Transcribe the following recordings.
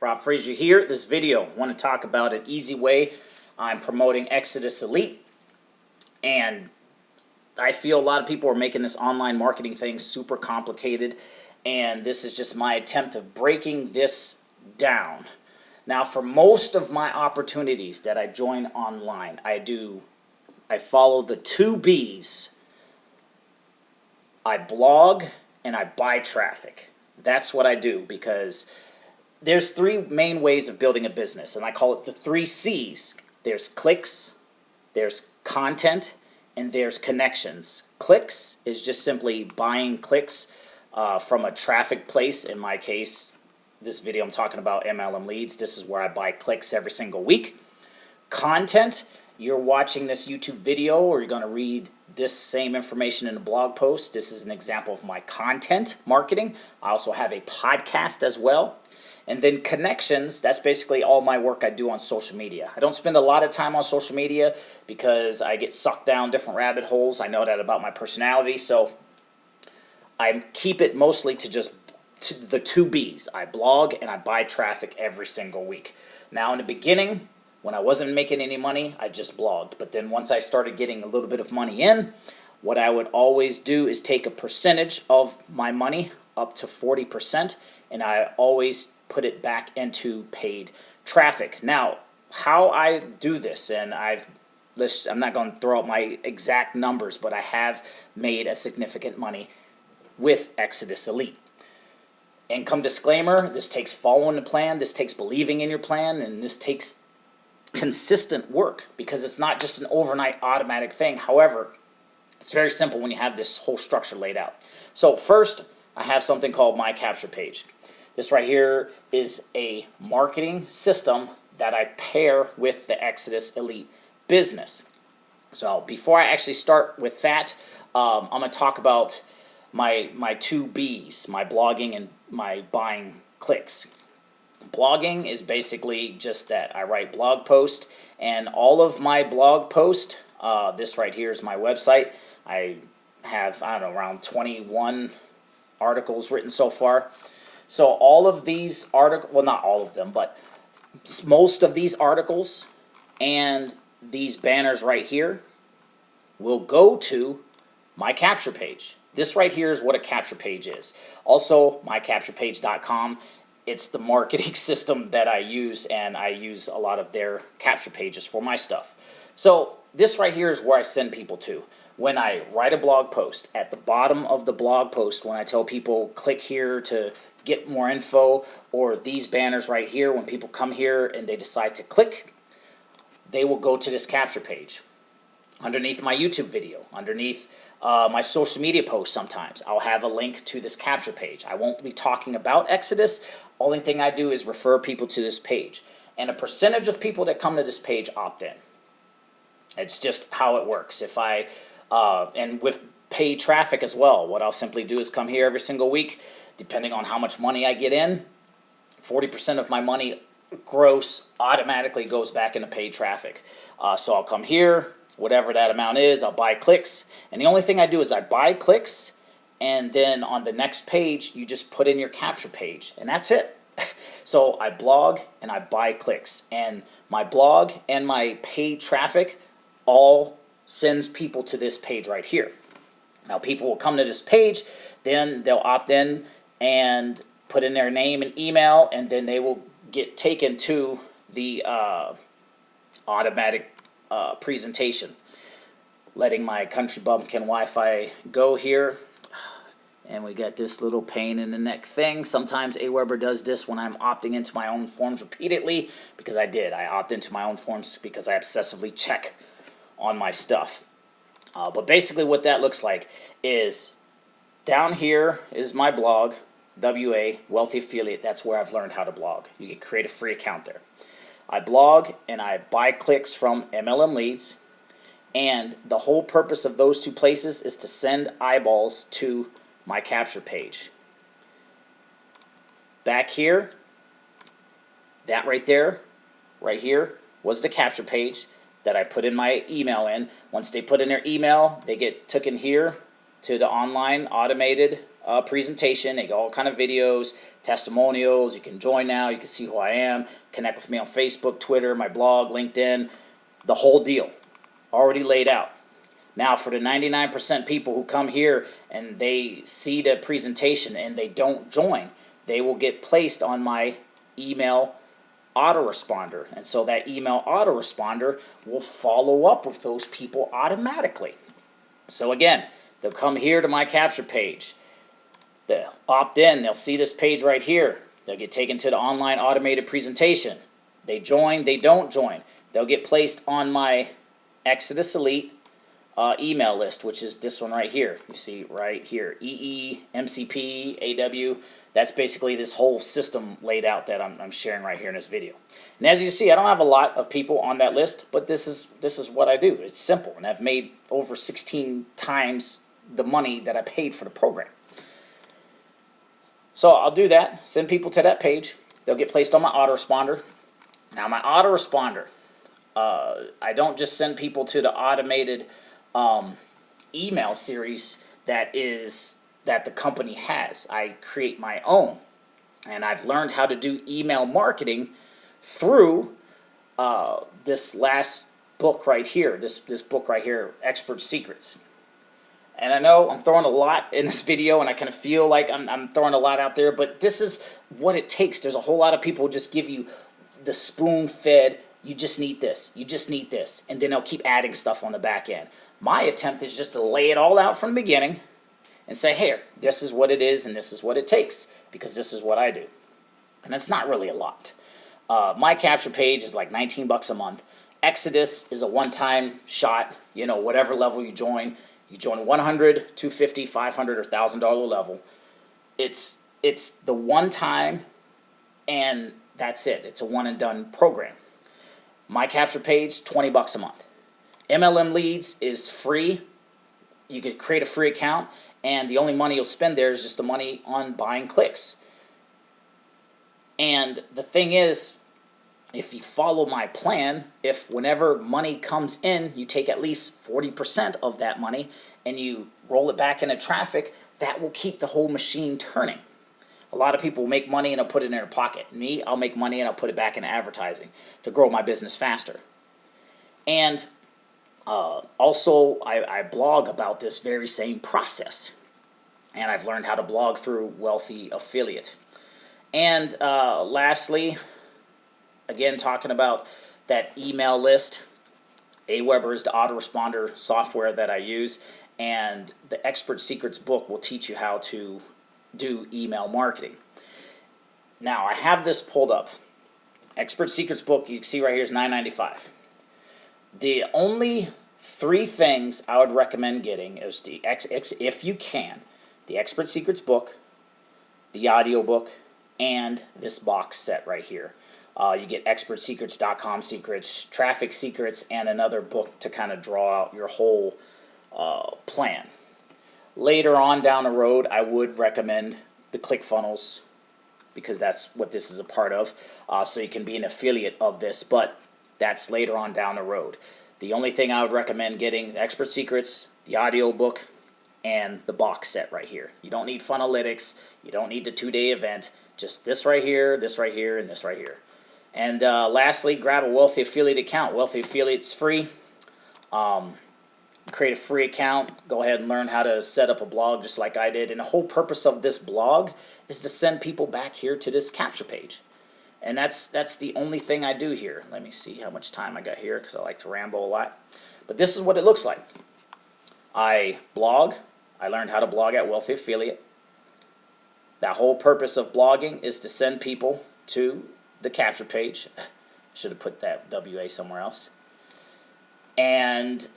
Rob Frazier here. This video, I want to talk about an easy way I'm promoting Exitus Elite. And I feel a lot of people are making this online marketing thing super complicated. And this is just my attempt of breaking this down. Now, for most of my opportunities that I join online, I follow the 2 B's. I blog and I buy traffic. That's what I do, because there's 3 main ways of building a business, and I call it the 3 C's. There's clicks, there's content, and there's connections. Clicks is just simply buying clicks from a traffic place. In my case, this video I'm talking about MLM leads. This is where I buy clicks every single week. Content, you're watching this YouTube video or you're going to read this same information in a blog post. This is an example of my content marketing. I also have a podcast as well. And then connections, that's basically all my work I do on social media. I don't spend a lot of time on social media because I get sucked down different rabbit holes. I know that about my personality, so I keep it mostly to just the 2 B's. I blog and I buy traffic every single week. Now, in the beginning, when I wasn't making any money, I just blogged. But then once I started getting a little bit of money in, what I would always do is take a percentage of my money, up to 40%, and I always put it back into paid traffic. Now, how I do this, and I'm not going to throw out my exact numbers, but I have made a significant money with Exitus Elite. Income disclaimer, this takes following the plan, this takes believing in your plan, and this takes consistent work, because it's not just an overnight automatic thing. However, it's very simple when you have this whole structure laid out. So first, I have something called My Capture Page. This right here is a marketing system that I pair with the Exitus Elite business. So before I actually start with that, I'm going to talk about my 2 B's, my blogging and my buying clicks. Blogging is basically just that. I write blog posts, and all of my blog posts, this right here is my website. I have, I don't know, around 21 articles written so far. So all of these articles, well, not all of them, but most of these articles and these banners right here will go to my capture page. This right here is what a capture page is. Also, mycapturepage.com. It's the marketing system that I use, and I use a lot of their capture pages for my stuff. So this right here is where I send people to. When I write a blog post, at the bottom of the blog post, when I tell people click here to get more info, or these banners right here, when people come here and they decide to click, they will go to this capture page. Underneath my YouTube video, underneath my social media posts, sometimes I'll have a link to this capture page. I won't be talking about Exitus. Only thing I do is refer people to this page. And a percentage of people that come to this page opt in. It's just how it works. If I and with paid traffic as well, what I'll simply do is come here every single week, depending on how much money I get in. 40% of my money gross automatically goes back into paid traffic. So I'll come here, whatever that amount is, I'll buy clicks. And the only thing I do is I buy clicks, and then on the next page, you just put in your capture page, and that's it. So I blog and I buy clicks, and my blog and my paid traffic all sends people to this page right here. Now, people will come to this page, then they'll opt in and put in their name and email, and then they will get taken to the automatic presentation. Letting my country bumpkin Wi-Fi go here, and we got this little pain in the neck thing. Sometimes Aweber does this when I'm opting into my own forms repeatedly, because I opt into my own forms because I obsessively check on my stuff. But basically what that looks like is down here is my blog, WA, Wealthy Affiliate. That's where I've learned how to blog. You can create a free account there. I blog and I buy clicks from MLM leads, and the whole purpose of those 2 places is to send eyeballs to my capture page. Back here, that right there, right here, was the capture page that I put in my email in. Once they put in their email, they get taken here to the online automated presentation. They got all kind of videos, testimonials. You can join now. You can see who I am. Connect with me on Facebook, Twitter, my blog, LinkedIn. The whole deal already laid out. Now, for the 99% people who come here and they see the presentation and they don't join, they will get placed on my email autoresponder. And so that email autoresponder will follow up with those people automatically. So again, they'll come here to my capture page. They'll opt in. They'll see this page right here. They'll get taken to the online automated presentation. They join, they don't join. They'll get placed on my Exitus Elite email list, which is this one right here. You see right here, EE, MCP, AW. That's basically this whole system laid out that I'm sharing right here in this video. And as you see, I don't have a lot of people on that list, but this is what I do. It's simple, and I've made over 16 times the money that I paid for the program. So I'll do that, send people to that page. They'll get placed on my autoresponder. Now my autoresponder, I don't just send people to the automated email series that the company has. I create my own, and I've learned how to do email marketing through this last book right here, this book right here, Expert Secrets. And I know I'm throwing a lot in this video, and I kind of feel like I'm throwing a lot out there, but this is what it takes. There's a whole lot of people who just give you the spoon-fed, you just need this, you just need this, and then they'll keep adding stuff on the back end. My attempt is just to lay it all out from the beginning and say, here, this is what it is and this is what it takes, because this is what I do. And it's not really a lot. My capture page is like 19 bucks a month. Exitus is a one-time shot, you know, whatever level you join. You join 100, 250, 500, or $1,000 level. It's the one time, and that's it. It's a one and done program. My capture page, 20 bucks a month. MLM Leads is free. You could create a free account, and the only money you'll spend there is just the money on buying clicks. And the thing is, if you follow my plan, if whenever money comes in, you take at least 40% of that money and you roll it back into traffic, that will keep the whole machine turning. A lot of people make money and they'll put it in their pocket. Me, I'll make money and I'll put it back into advertising to grow my business faster. And also, I blog about this very same process. And I've learned how to blog through Wealthy Affiliate. And lastly, again, talking about that email list, Aweber is the autoresponder software that I use, and the Expert Secrets book will teach you how to do email marketing. Now, I have this pulled up. Expert Secrets book, you can see right here, is $9.95. The only 3 things I would recommend getting is if you can, the Expert Secrets book, the audio book, and this box set right here. You get expertsecrets.com secrets, traffic secrets, and another book to kind of draw out your whole plan. Later on down the road, I would recommend the ClickFunnels, because that's what this is a part of, so you can be an affiliate of this, but that's later on down the road. The only thing I would recommend getting is Expert Secrets, the audio book, and the box set right here. You don't need Funnelytics, you don't need the 2-day event, just this right here, and this right here. And lastly, grab a Wealthy Affiliate account. Wealthy Affiliate's free. Create a free account. Go ahead and learn how to set up a blog just like I did. And the whole purpose of this blog is to send people back here to this capture page. And that's the only thing I do here. Let me see how much time I got here, because I like to ramble a lot. But this is what it looks like. I blog. I learned how to blog at Wealthy Affiliate. The whole purpose of blogging is to send people to the capture page. Should have put that WA somewhere else. And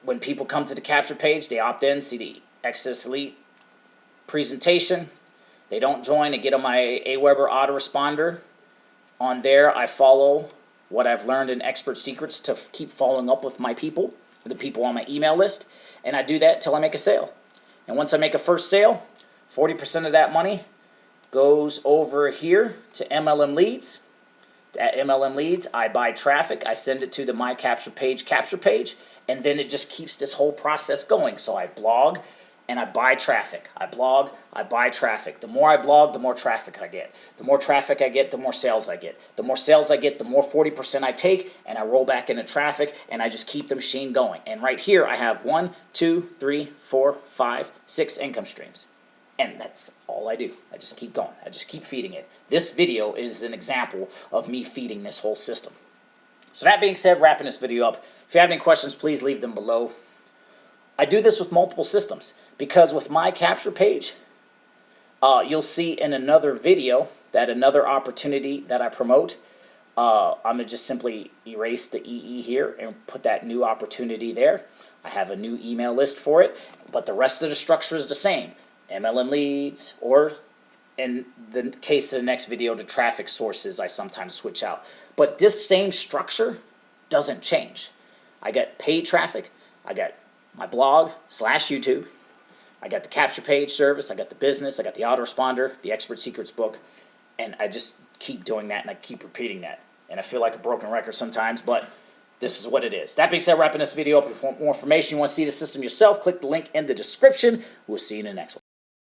when people come to the capture page, they opt in, see the Exitus Elite presentation. They don't join, they get on my Aweber autoresponder. On there, I follow what I've learned in Expert Secrets to keep following up with my people, the people on my email list. And I do that till I make a sale. And once I make a first sale, 40% of that money goes over here to MLM Leads. at MLM Leads, I buy traffic, I send it to the My Capture Page capture page, and then it just keeps this whole process going. So I blog and I buy traffic. I blog, I buy traffic. The more I blog, the more traffic I get. The more traffic I get, the more sales I get. The more sales I get, the more 40% I take, and I roll back into traffic, and I just keep the machine going. And right here, I have 1, 2, 3, 4, 5, 6 income streams. And that's all I do. I just keep going. I just keep feeding it. This video is an example of me feeding this whole system. So that being said, wrapping this video up, if you have any questions, please leave them below. I do this with multiple systems because with my capture page, you'll see in another video that another opportunity that I promote, I'm going to just simply erase the EE here and put that new opportunity there. I have a new email list for it, but the rest of the structure is the same. MLM Leads, or in the case of the next video, the traffic sources I sometimes switch out. But this same structure doesn't change. I got paid traffic, I got my blog / YouTube, I got the capture page service, I got the business, I got the autoresponder, the expert secrets book, and I just keep doing that and I keep repeating that. And I feel like a broken record sometimes, but this is what it is. That being said, wrapping this video up. If you want more information, you want to see the system yourself, click the link in the description. We'll see you in the next one.